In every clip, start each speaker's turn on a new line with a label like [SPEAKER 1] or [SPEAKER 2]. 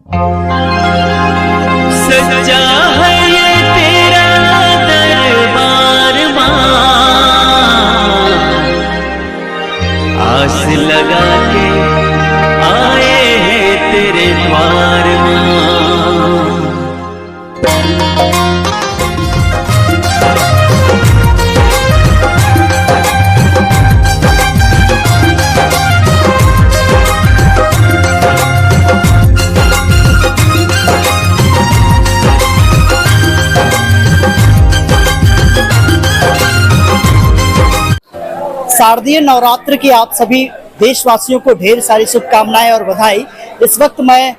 [SPEAKER 1] सच्चा है ये तेरा दरबार माँ, आस लगा के आए हैं तेरे द्वार माँ।
[SPEAKER 2] शारदीय नवरात्र की आप सभी देशवासियों को ढेर सारी शुभकामनाएं और बधाई। इस वक्त मैं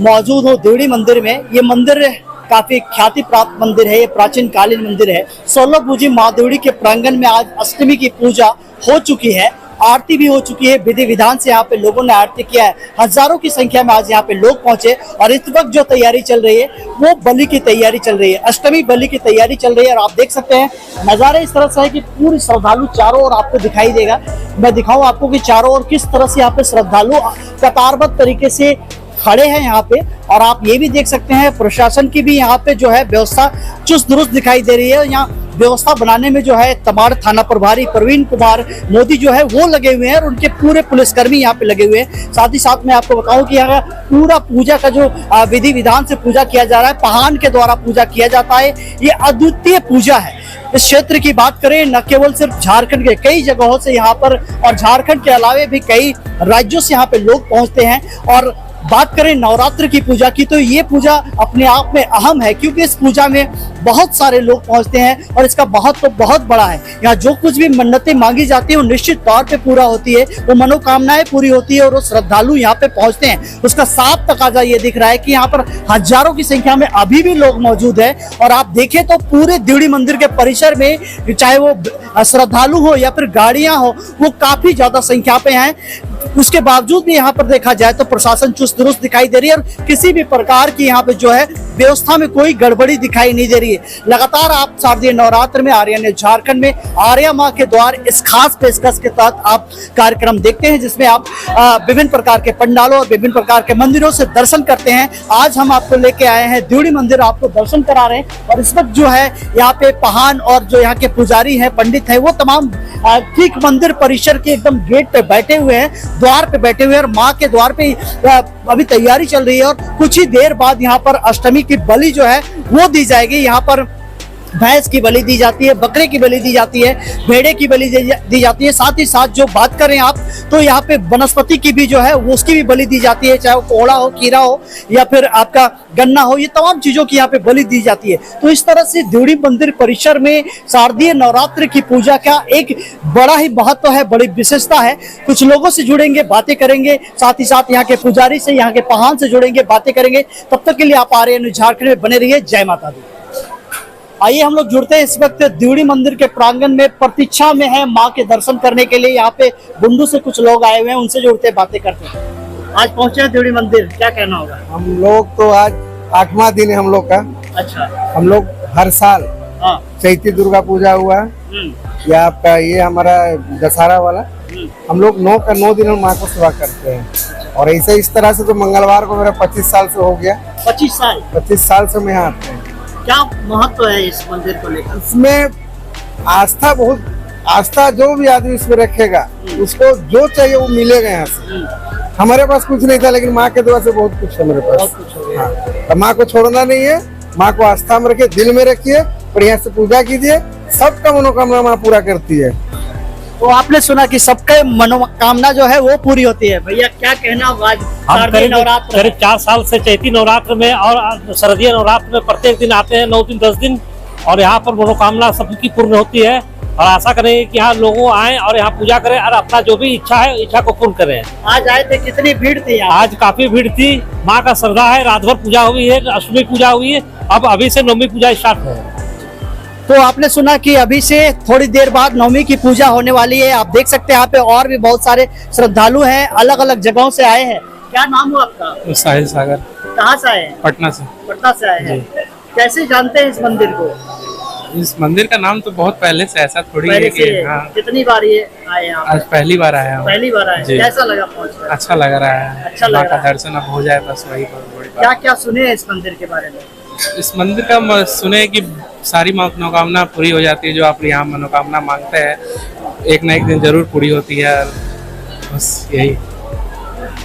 [SPEAKER 2] मौजूद हूँ देवड़ी मंदिर में। ये मंदिर काफी ख्याति प्राप्त मंदिर है, ये प्राचीन कालीन मंदिर है। 16 पूजी माँ देवड़ी के प्रांगण में आज अष्टमी की पूजा हो चुकी है, आरती भी हो चुकी है। विधि विधान से यहाँ पे लोगों ने आरती किया है। हजारों की संख्या में आज यहाँ पे लोग पहुंचे और इस वक्त जो तैयारी चल रही है वो बलि की तैयारी चल रही है, अष्टमी बलि की तैयारी चल रही है। और आप देख सकते हैं नजारे इस तरह से है कि पूरी श्रद्धालु चारों ओर आपको दिखाई देगा। मैं दिखाऊं आपको कि चारों ओर किस तरह से यहाँ पे श्रद्धालु कतारबद्ध तरीके से खड़े हैं यहाँ पे। और आप ये भी देख सकते हैं प्रशासन की भी यहाँ पे जो है व्यवस्था चुस्त दुरुस्त दिखाई दे रही है। यहाँ व्यवस्था बनाने में जो है तमाड़ थाना प्रभारी प्रवीण कुमार मोदी जो है वो लगे हुए हैं और उनके पूरे पुलिसकर्मी यहाँ पे लगे हुए हैं। साथ ही साथ मैं आपको बताऊं कि यहाँ पूरा पूजा का जो विधि विधान से पूजा किया जा रहा है, पहान के द्वारा पूजा किया जाता है। ये अद्वितीय पूजा है। इस क्षेत्र की बात करें न केवल सिर्फ झारखंड के कई जगहों से यहाँ पर और झारखंड के अलावे भी कई राज्यों से यहाँ पे लोग पहुंचते हैं। और बात करें नवरात्र की पूजा की तो ये पूजा अपने आप में अहम है, क्योंकि इस पूजा में बहुत सारे लोग पहुंचते हैं और इसका बहुत तो बहुत बड़ा है। यहाँ जो कुछ भी मन्नतें मांगी जाती है वो निश्चित तौर पे पूरा होती है, वो मनोकामनाएं पूरी होती है और वो श्रद्धालु यहाँ पे पहुंचते हैं। उसका साफ तकाजा ये दिख रहा है कि यहाँ पर हजारों की संख्या में अभी भी लोग मौजूद है। और आप देखें तो पूरे देवड़ी मंदिर के परिसर में चाहे वो श्रद्धालु हो या फिर गाड़ियां हो, वो काफी ज्यादा संख्या पे हैं। उसके बावजूद भी यहाँ पर देखा जाए तो प्रशासन चुस्त दुरुस्त दिखाई दे रही है और किसी भी प्रकार की यहाँ पे जो है व्यवस्था में कोई गड़बड़ी दिखाई नहीं दे रही है। लगातार आप शारदीय नवरात्र में आर्या ने झारखंड में आर्या माँ के द्वार इस खास पेशकश के तहत आप कार्यक्रम देखते हैं, जिसमें आप विभिन्न प्रकार के पंडालों और विभिन्न प्रकार के मंदिरों से दर्शन करते हैं। आज हम आपको लेके आए हैं देवड़ी मंदिर, आपको दर्शन करा रहे हैं। और इस वक्त जो है यहाँ पे पहान और जो यहाँ के पुजारी हैं, पंडित है, वो तमाम ठीक मंदिर परिसर के एकदम गेट पे बैठे हुए हैं, द्वार पे बैठे हुए हैं और माँ के द्वार पे अभी तैयारी चल रही है। और कुछ ही देर बाद यहाँ पर अष्टमी की बलि जो है वो दी जाएगी। यहाँ पर भैंस की बलि दी जाती है, बकरे की बलि दी जाती है, भेड़े की बलि दी जाती है। साथ ही साथ जो बात करें आप तो यहाँ पे वनस्पति की भी जो है वो उसकी भी बलि दी जाती है, चाहे वो कोहड़ा हो, खीरा हो या फिर आपका गन्ना हो, ये तमाम चीजों की यहाँ पे बलि दी जाती है। तो इस तरह से देवड़ी मंदिर परिसर में शारदीय नवरात्र की पूजा का एक बड़ा ही महत्व है, बड़ी विशेषता है। कुछ लोगों से जुड़ेंगे, बातें करेंगे, साथ ही साथ यहाँ के पुजारी से, यहाँ के पहान से जुड़ेंगे, बातें करेंगे। तब तक के लिए आप आर्या झारखंड में बने रहिए। जय माता दी। आइए हम लोग जुड़ते हैं इस वक्त देवड़ी मंदिर के प्रांगण में, प्रतीक्षा में है माँ के दर्शन करने के लिए। यहाँ पे बुंडू से कुछ लोग आए हुए हैं, उनसे जुड़ते हैं, बातें करते हैं। आज पहुंचे हैं देवड़ी मंदिर, क्या कहना होगा?
[SPEAKER 3] हम लोग तो आज 8वां दिन है हम लोग का।
[SPEAKER 2] अच्छा।
[SPEAKER 3] हम लोग हर साल चैती दुर्गा पूजा हुआ या आपका ये हमारा दशहरा वाला, हम लोग 9 का 9 दिन हम माँ को सेवा करते हैं। और ऐसे इस तरह से तो मंगलवार को मेरा 25 साल से हो गया। 25 साल से मैं यहाँ आते हैं।
[SPEAKER 2] क्या महत्व है इस मंदिर को लेकर?
[SPEAKER 3] इसमें आस्था, बहुत आस्था जो भी आदमी इसमें रखेगा उसको जो चाहिए वो मिलेगा यहाँ से। हमारे पास कुछ नहीं था, लेकिन माँ के दुआ से बहुत कुछ है मेरे पास। हाँ, तो माँ को छोड़ना नहीं है, माँ को आस्था में रखिए, दिल में रखिए, बढ़िया से पूजा कीजिए, सबका मनोकामना माँ पूरा करती है।
[SPEAKER 2] तो आपने सुना कि सबके मनोकामना जो है वो पूरी होती है। भैया क्या कहना होगा? आज
[SPEAKER 4] करीब 4 साल से चैती नवरात्र में और शरदीय नवरात्र में प्रत्येक दिन आते हैं, 9 दिन 10 दिन, और यहाँ पर मनोकामना सबकी पूर्ण होती है। और आशा करेंगे कि यहाँ लोगों आए और यहाँ पूजा करें और अपना जो भी इच्छा है, इच्छा को पूर्ण करें।
[SPEAKER 2] आज आए थे, कितनी भीड़ थी?
[SPEAKER 4] आज काफी भीड़ थी। माँ का श्रद्धा है, रात भर पूजा हुई है, अष्टमी पूजा हुई है, अब अभी से नवमी पूजा स्टार्ट है।
[SPEAKER 2] तो आपने सुना कि अभी से थोड़ी देर बाद नवमी की पूजा होने वाली है। आप देख सकते हैं यहाँ पे और भी बहुत सारे श्रद्धालु हैं, अलग अलग जगहों से आए हैं। क्या नाम हुआ आपका?
[SPEAKER 5] साहिल सागर।
[SPEAKER 2] कहाँ से आए हैं?
[SPEAKER 5] पटना से।
[SPEAKER 2] पटना से आए हैं। कैसे जानते हैं इस मंदिर को?
[SPEAKER 5] इस मंदिर का नाम तो बहुत पहले से ऐसा थोड़ी
[SPEAKER 2] पहले
[SPEAKER 5] है
[SPEAKER 2] से
[SPEAKER 5] कि हाँ,
[SPEAKER 2] कितनी बार ये आए यहाँ
[SPEAKER 5] आज पहली बार आया हूँ।
[SPEAKER 2] पहली बार आए
[SPEAKER 5] जी।
[SPEAKER 2] कैसा लगा पहुँचकर?
[SPEAKER 5] अच्छा लग रहा है,
[SPEAKER 2] अच्छा लग
[SPEAKER 5] माँ
[SPEAKER 2] रहा
[SPEAKER 5] का
[SPEAKER 2] है।
[SPEAKER 5] दर्शन अब हो जाए बस वही बहुत बड़ी
[SPEAKER 2] क्या
[SPEAKER 5] बात।
[SPEAKER 2] क्या सुने हैं इस मंदिर के बारे में?
[SPEAKER 5] इस मंदिर का सुने कि सारी मनोकामना पूरी हो जाती है, जो आप यहाँ मनोकामना मांगते हैं एक ना एक दिन जरूर पूरी होती है, और बस यही।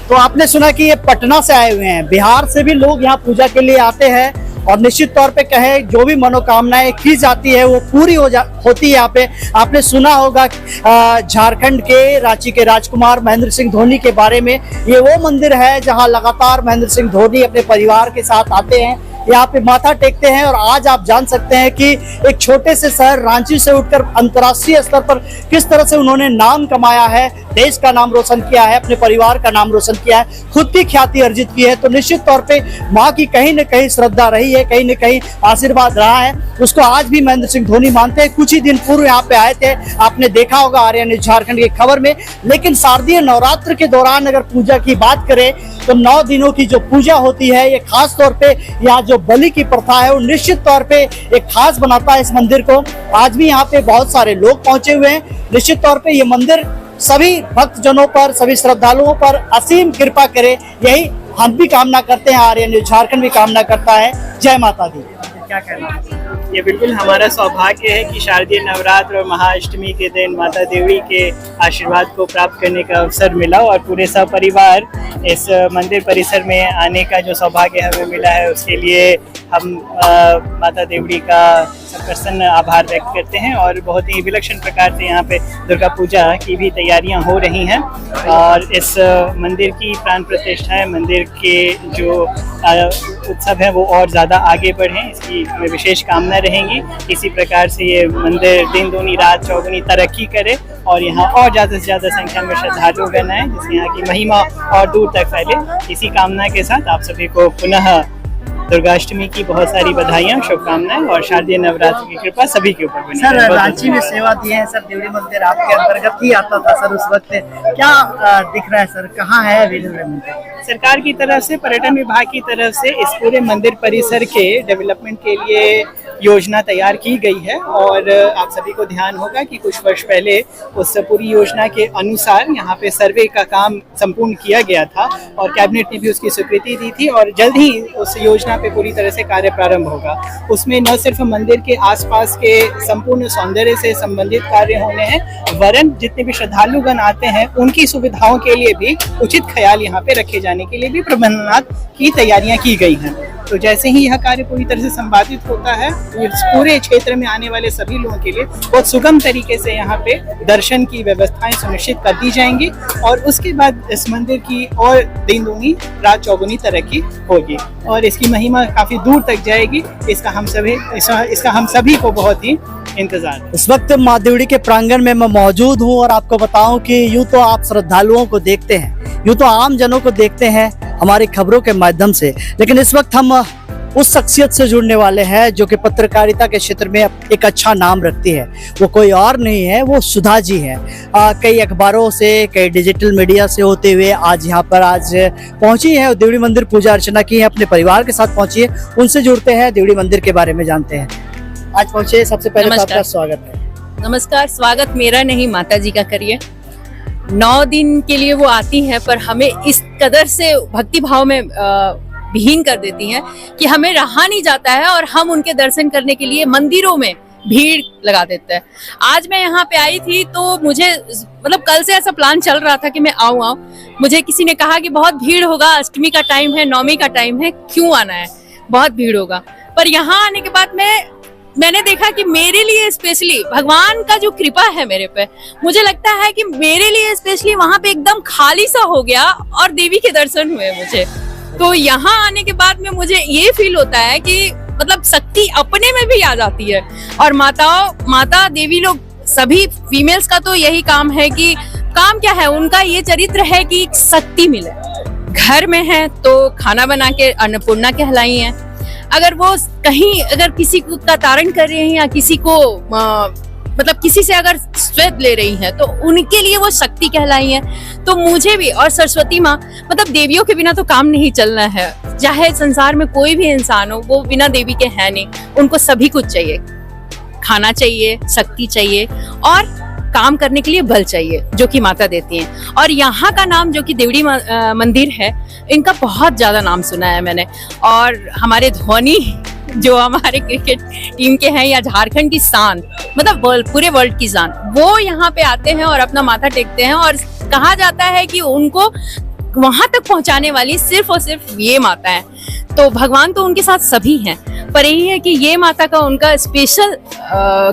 [SPEAKER 2] तो आपने सुना कि ये पटना से आए हुए हैं, बिहार से भी लोग यहाँ पूजा के लिए आते हैं और निश्चित तौर पे कहे जो भी मनोकामनाएं की जाती है वो पूरी होती है यहाँ पे। आपने सुना होगा झारखंड के रांची के राजकुमार महेंद्र सिंह धोनी के बारे में। ये वो मंदिर है जहाँ लगातार महेंद्र सिंह धोनी अपने परिवार के साथ आते हैं, यहाँ पे माथा टेकते हैं। और आज आप जान सकते हैं कि एक छोटे से शहर रांची से उठकर अंतर्राष्ट्रीय स्तर पर किस तरह से उन्होंने नाम कमाया है, देश का नाम रोशन किया है, अपने परिवार का नाम रोशन किया है, खुद की ख्याति अर्जित की है। तो निश्चित तौर पे माँ की कहीं न कहीं श्रद्धा रही है, कहीं न कहीं आशीर्वाद रहा है, उसको आज भी महेंद्र सिंह धोनी मानते हैं। कुछ ही दिन पूर्व यहाँ पे आए थे, आपने देखा होगा आर्या न्यूज झारखंड की खबर में। लेकिन शारदीय नवरात्र के दौरान अगर पूजा की बात करें तो 9 दिनों की जो पूजा होती है, ये खास तौर पे यहाँ जो बलि की प्रथा है वो निश्चित तौर पे एक खास बनाता है इस मंदिर को। आज भी यहाँ पे बहुत सारे लोग पहुंचे हुए हैं। निश्चित तौर पे ये मंदिर सभी भक्तजनों पर, सभी श्रद्धालुओं पर असीम कृपा करे, यही हम भी कामना करते हैं, आर्या न्यूज झारखंड भी कामना करता है। जय माता दी। क्या कहना है?
[SPEAKER 6] ये बिल्कुल हमारा सौभाग्य है कि शारदीय नवरात्र और महाअष्टमी के दिन माता देवी के आशीर्वाद को प्राप्त करने का अवसर मिला और पूरे सपरिवार इस मंदिर परिसर में आने का जो सौभाग्य हमें मिला है उसके लिए हम माता देवी का प्रसन्न आभार व्यक्त करते हैं। और बहुत ही विलक्षण प्रकार से यहाँ पे दुर्गा पूजा की भी तैयारियां हो रही हैं और इस मंदिर की प्राण प्रतिष्ठा है, मंदिर के जो उत्सव है वो और ज़्यादा आगे बढ़ें, इसकी हमें विशेष कामना रहेंगी। इसी प्रकार से ये मंदिर दिन दूनी रात चौगुनी तरक्की करे और यहाँ और ज़्यादा से ज़्यादा संख्या में श्रद्धालु आए, जिससे यहाँ की महिमा और दूर तक फैले। इसी कामना के साथ आप सभी को पुनः दुर्गाष्टमी की बहुत सारी बधाइयाँ, शुभकामनाएं और शारदीय नवरात्र की कृपा सभी के ऊपर बनी
[SPEAKER 2] सर
[SPEAKER 6] रहे।
[SPEAKER 2] रांची में सेवा दिए हैं सर, देवड़ी मंदिर आपके अंतर्गत ही आता था सर उस वक्त। क्या दिख रहा है सर, कहाँ है अभी देवड़ी मंदिर?
[SPEAKER 6] सरकार की तरफ से, पर्यटन विभाग की तरफ से इस पूरे मंदिर परिसर के डेवलपमेंट के लिए योजना तैयार की गई है और आप सभी को ध्यान होगा कि कुछ वर्ष पहले उस पूरी योजना के अनुसार यहाँ पे सर्वे का काम संपूर्ण किया गया था और कैबिनेट ने भी उसकी स्वीकृति दी थी और जल्द ही उस योजना पे पूरी तरह से कार्य प्रारंभ होगा। उसमें न सिर्फ मंदिर के आसपास के संपूर्ण सौंदर्य से संबंधित कार्य होने हैं, वरन जितने भी श्रद्धालुगण आते हैं उनकी सुविधाओं के लिए भी उचित ख्याल यहाँ पे रखे जाने के लिए भी प्रबंधनात्मक की तैयारियां की गई हैं। तो जैसे ही यह कार्य पूरी तरह से संपादित होता है, इस पूरे क्षेत्र में आने वाले सभी लोगों के लिए बहुत सुगम तरीके से यहाँ पे दर्शन की व्यवस्थाएं सुनिश्चित कर दी जाएंगी और उसके बाद इस मंदिर की और दिन दूनी रात चौगुनी तरक्की होगी और इसकी महिमा काफी दूर तक जाएगी। इसका हम सभी को बहुत ही इंतजार है।
[SPEAKER 2] इस वक्त माँ देवड़ी के प्रांगण में मैं मौजूद हूँ और आपको बताऊं कि यूं तो आप श्रद्धालुओं को देखते हैं, यूं तो आम जनों को देखते हैं हमारी खबरों के माध्यम से, लेकिन इस वक्त हम उस शख्सियत से जुड़ने वाले हैं जो कि पत्रकारिता के क्षेत्र में एक अच्छा नाम रखती है। वो कोई और नहीं है, वो सुधा जी है। कई अखबारों से, कई डिजिटल मीडिया से होते हुए आज यहाँ पर पहुंची है, देवड़ी मंदिर पूजा अर्चना की है, अपने परिवार के साथ पहुंची है। उनसे जुड़ते हैं, देवड़ी मंदिर के बारे में जानते हैं। आज पहुंचे, सबसे पहले तो आपका स्वागत है।
[SPEAKER 7] नमस्कार। स्वागत मेरा नहीं, माता जी का करिए। 9 दिन के लिए वो आती हैं पर हमें इस कदर से भक्ति भाव में विहीन कर देती हैं कि हमें रहा नहीं जाता है और हम उनके दर्शन करने के लिए मंदिरों में भीड़ लगा देते हैं। आज मैं यहाँ पे आई थी तो मुझे मतलब कल से ऐसा प्लान चल रहा था कि मैं आऊँ। मुझे किसी ने कहा कि बहुत भीड़ होगा, अष्टमी का टाइम है, नवमी का टाइम है, क्यों आना है, बहुत भीड़ होगा। पर यहाँ आने के बाद मैंने देखा कि मेरे लिए स्पेशली भगवान का जो कृपा है मेरे पे, मुझे लगता है कि मेरे लिए स्पेशली वहां पे एकदम खाली सा हो गया और देवी के दर्शन हुए मुझे। तो यहाँ आने के बाद में मुझे ये फील होता है कि मतलब शक्ति अपने में भी आ जाती है। और माता देवी लोग सभी फीमेल्स का तो यही काम है कि काम क्या है उनका, ये चरित्र है कि शक्ति मिले। घर में है तो खाना बना के अन्नपूर्णा कहलाई है, अगर वो कहीं अगर किसी का तारण कर रही हैं या किसी को मतलब किसी से अगर श्वेत ले रही हैं तो उनके लिए वो शक्ति कहलाई है। तो मुझे भी और सरस्वती माँ, मतलब देवियों के बिना तो काम नहीं चलना है। चाहे संसार में कोई भी इंसान हो, वो बिना देवी के है नहीं, उनको सभी कुछ चाहिए। खाना चाहिए, शक्ति चाहिए और काम करने के लिए बल चाहिए, जो कि माता देती हैं। और यहाँ का नाम जो कि देवड़ी मंदिर है, इनका बहुत ज्यादा नाम सुना है मैंने। और हमारे धोनी जो हमारे क्रिकेट टीम के हैं, या झारखंड की शान, मतलब पूरे वर्ल्ड की शान, वो यहाँ पे आते हैं और अपना माथा टेकते हैं। और कहा जाता है कि उनको वहां तक पहुंचाने वाली सिर्फ और सिर्फ ये माता है। तो भगवान तो उनके साथ सभी हैं, पर यही है कि ये माता का उनका स्पेशल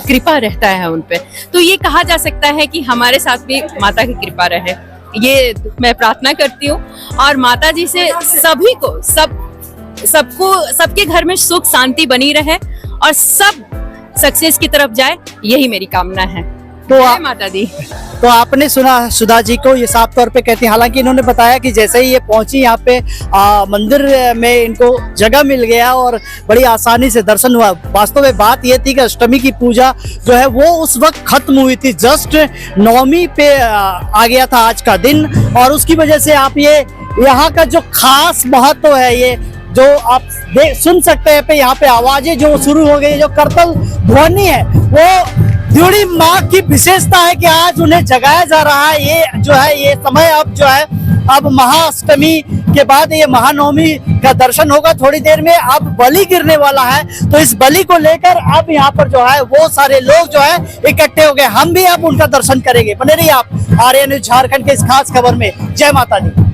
[SPEAKER 7] कृपा रहता है उन पे। तो ये कहा जा सकता है कि हमारे साथ भी माता की कृपा रहे, ये मैं प्रार्थना करती हूँ। और माता जी से सभी को, सबको, सबके घर में सुख शांति बनी रहे और सब सक्सेस की तरफ जाए, यही मेरी कामना है।
[SPEAKER 2] तो
[SPEAKER 7] जय माता दी।
[SPEAKER 2] तो आपने सुना सुधा जी को, ये साफ तौर पे कहती हैं। हालांकि इन्होंने बताया कि जैसे ही ये पहुंची यहाँ पे मंदिर में, इनको जगह मिल गया और बड़ी आसानी से दर्शन हुआ। वास्तव में बात ये थी कि अष्टमी की पूजा जो है वो उस वक्त खत्म हुई थी, जस्ट नवमी पे आ गया था आज का दिन। और उसकी वजह से आप ये यहाँ का जो खास महत्व है, ये जो आप सुन सकते हैं, यहाँ पे आवाजें जो शुरू हो गई, जो करतल ध्वनि है, वो देवड़ी माँ की विशेषता है कि आज उन्हें जगाया जा रहा है। ये जो है, ये समय अब जो है, अब महाअष्टमी के बाद ये महानवमी का दर्शन होगा थोड़ी देर में। अब बलि गिरने वाला है, तो इस बलि को लेकर अब यहाँ पर जो है वो सारे लोग जो है इकट्ठे हो गए। हम भी अब उनका दर्शन करेंगे। बने रहिए आप आर्यन न्यूज़ झारखंड के इस खास खबर में। जय माता दी।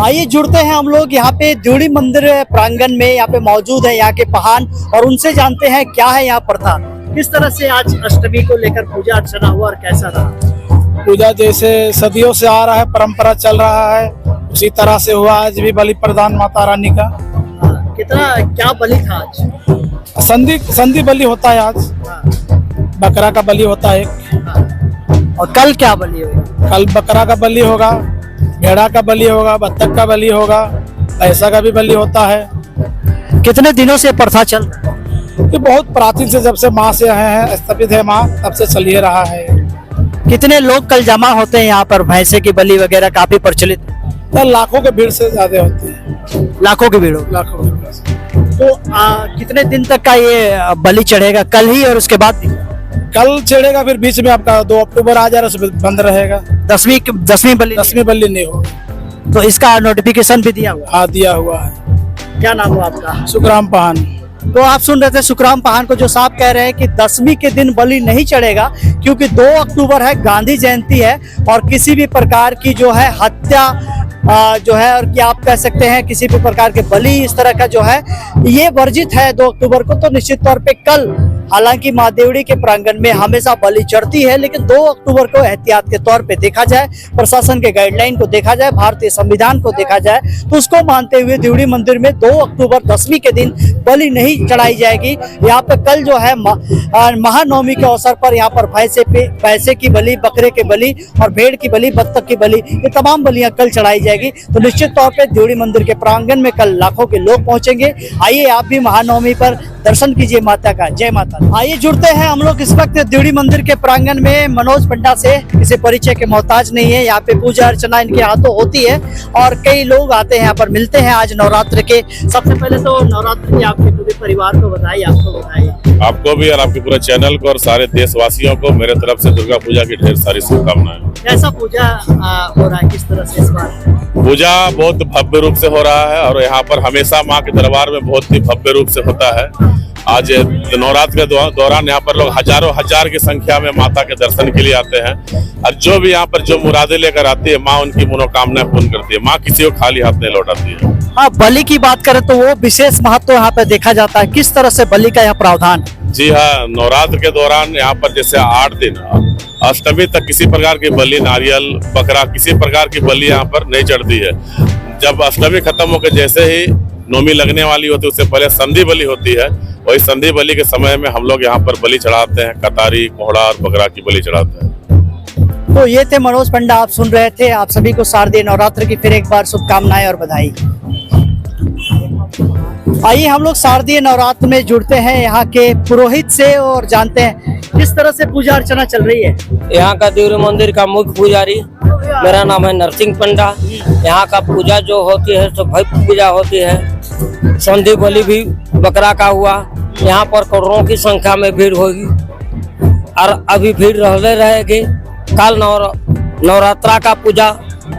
[SPEAKER 2] आइए जुड़ते हैं हम लोग यहाँ पे देवड़ी मंदिर प्रांगण में, यहाँ पे मौजूद है यहाँ के पहान, और उनसे जानते हैं क्या है यहाँ प्रथा, किस तरह से आज अष्टमी को लेकर पूजा अर्चना हुआ और कैसा रहा।
[SPEAKER 8] पूजा जैसे सदियों से आ रहा है, परंपरा चल रहा है, उसी तरह से हुआ। आज भी बलि प्रदान माता रानी का।
[SPEAKER 2] कितना क्या बलि था आज?
[SPEAKER 8] संधि बलि होता है आज। बकरा का बलि होता है।
[SPEAKER 2] और कल क्या बलि होगा?
[SPEAKER 8] कल बकरा का बलि होगा, भेड़ा का बलि होगा, बत्तख का बलि होगा, ऐसा का भी बलि होता है।
[SPEAKER 2] कितने दिनों से प्रथा चल रहा है?
[SPEAKER 8] ये बहुत प्राचीन से, जब से माँ से हैं, स्थापित है माँ, तब से चल ही रहा है।
[SPEAKER 2] कितने लोग कल जमा होते हैं यहाँ पर? भैंसे की बलि वगैरह काफी प्रचलित है।
[SPEAKER 8] लाखों के भीड़ से ज्यादा होती है।
[SPEAKER 2] लाखों की भीड़ हो।
[SPEAKER 8] लाखों की भीड़।
[SPEAKER 2] तो कितने दिन तक का ये बलि चढ़ेगा? कल ही और उसके बाद?
[SPEAKER 8] कल चढ़ेगा, फिर बीच में आपका 2 अक्टूबर आ जा रहा है, उसमें बंद रहेगा।
[SPEAKER 2] 10वीं बलि
[SPEAKER 8] नहीं होगा।
[SPEAKER 2] तो इसका नोटिफिकेशन भी दिया हुआ?
[SPEAKER 8] हाँ, दिया हुआ है।
[SPEAKER 2] क्या नाम हुआ आपका?
[SPEAKER 8] सुखराम पहान।
[SPEAKER 2] तो आप सुन रहे थे सुखराम पहान को, जो साहब कह रहे हैं कि 10वीं के दिन बलि नहीं चढ़ेगा, क्योंकि 2 अक्टूबर है, गांधी जयंती है, और किसी भी प्रकार की जो है हत्या जो है, और क्या आप कह सकते हैं किसी भी प्रकार के बलि इस तरह का जो है, ये वर्जित है 2 अक्टूबर को। तो निश्चित तौर पे कल, हालांकि माँ देवड़ी के प्रांगण में हमेशा बलि चढ़ती है, लेकिन 2 अक्टूबर को एहतियात के तौर पे देखा जाए, प्रशासन के गाइडलाइन को देखा जाए, भारतीय संविधान को देखा जाए, तो उसको मानते हुए देवड़ी मंदिर में 2 अक्टूबर 10वीं के दिन बलि नहीं चढ़ाई जाएगी। यहाँ पे कल जो है महानवमी के अवसर पर यहाँ पर भैंसे की बलि, बकरे के बलि और भेड़ की बलि, बत्तख की बलि, ये तमाम बलियां कल चढ़ाई जाएगी। तो निश्चित तौर पे देवड़ी मंदिर के प्रांगण में कल लाखों के लोग पहुंचेंगे। आइए आप भी महानवमी पर दर्शन कीजिए माता का। जय माता। आइए जुड़ते हैं हम लोग इस वक्त देवड़ी मंदिर के प्रांगण में मनोज पंडा से। किसी परिचय के मोहताज नहीं है, यहाँ पे पूजा अर्चना इनके हाथों होती है और कई लोग आते हैं यहाँ पर, मिलते हैं आज नवरात्र के। सबसे पहले तो नवरात्र की आपके पूरे परिवार को बधाई, आपको बधाई।
[SPEAKER 9] आपको भी और आपके पूरे चैनल को और सारे देशवासियों को मेरे तरफ से दुर्गा पूजा की ढेर सारी शुभकामनाएं।
[SPEAKER 2] कैसा पूजा हो रहा है, किस तरह से इस बार?
[SPEAKER 9] पूजा बहुत भव्य रूप से हो रहा है और यहाँ पर हमेशा माँ के दरबार में बहुत ही भव्य रूप से होता है। आज नवरात्र के दौरान यहाँ पर लोग हजारों हजार की संख्या में माता के दर्शन के लिए आते हैं और जो भी यहाँ पर जो मुरादें लेकर आती है माँ, उनकी मनोकामनाएं पूर्ण करती है। माँ किसी को खाली हाथ नहीं लौटाती है।
[SPEAKER 2] हाँ, बलि की बात करें तो वो विशेष महत्व यहाँ पे देखा जाता है। किस तरह से बलि का यहाँ प्रावधान?
[SPEAKER 9] जी हाँ, नवरात्र के दौरान यहाँ पर जैसे 8 दिन अष्टमी तक किसी प्रकार की बलि, नारियल, बकरा, किसी प्रकार की बलि यहाँ पर नहीं चढ़ती है। जब अष्टमी खत्म होकर जैसे ही नवमी लगने वाली होती है, उससे पहले संधि बलि होती है। वही संधि बलि के समय में हम लोग यहाँ पर बलि चढ़ाते हैं, कतारी, कोहड़ा और बकरा की बलि चढ़ाते हैं।
[SPEAKER 2] तो ये थे मनोज पंडा, आप सुन रहे थे। आप सभी को शारदीय नवरात्र की फिर एक बार शुभकामनाएं और बधाई। आइए हम लोग शारदीय नवरात्र में जुड़ते हैं यहाँ के पुरोहित से और जानते हैं किस तरह से पूजा अर्चना चल रही है।
[SPEAKER 10] यहाँ का देवड़ी मंदिर का मुख्य पुजारी, मेरा नाम है नरसिंह पंडा। यहाँ का पूजा जो होती है तो भव्य पूजा होती है। संधि बलि भी बकरा का हुआ, यहाँ पर करोड़ों की संख्या में भीड़ होगी और अभी भीड़ रहले रहेगी। कल नवरात्रा का पूजा,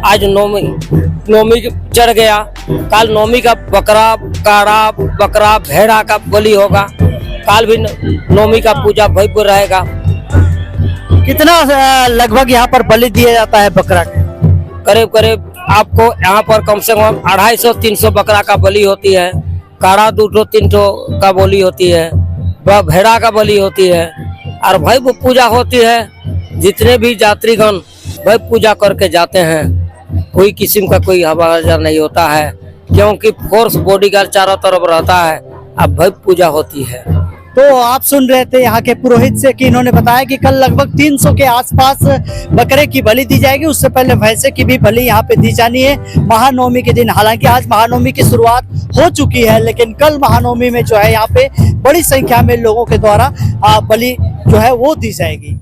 [SPEAKER 10] आज नौमी चढ़ गया, कल नौमी का बकरा, काड़ा, बकरा, भेड़ा का बलि होगा। कल भी नौमी का पूजा भव्य रहेगा।
[SPEAKER 2] कितना लगभग यहाँ पर बलि दिया जाता है बकरा का?
[SPEAKER 10] करीब करीब आपको यहाँ पर कम से कम 250-300 बकरा का बलि होती है, काड़ा 200-300 का बलि होती है, भेड़ा का बलि होती है और भव्य पूजा होती है। जितने भी यात्रीगण भव्य पूजा करके जाते हैं, कोई किस्म का कोई हवाला नहीं होता है, क्योंकि फोर्स बॉडीगार्ड चारों तरफ रहता है। अब भव्य पूजा होती है।
[SPEAKER 2] तो आप सुन रहे थे यहाँ के पुरोहित से कि इन्होंने बताया कि कल लगभग 300 के आसपास बकरे की बलि दी जाएगी। उससे पहले भैंसे की भी बलि यहाँ पे दी जानी है महानवमी के दिन। हालांकि आज महानवमी की शुरुआत हो चुकी है, लेकिन कल महानवमी में जो है यहाँ पे बड़ी संख्या में लोगों के द्वारा बलि जो है वो दी जाएगी।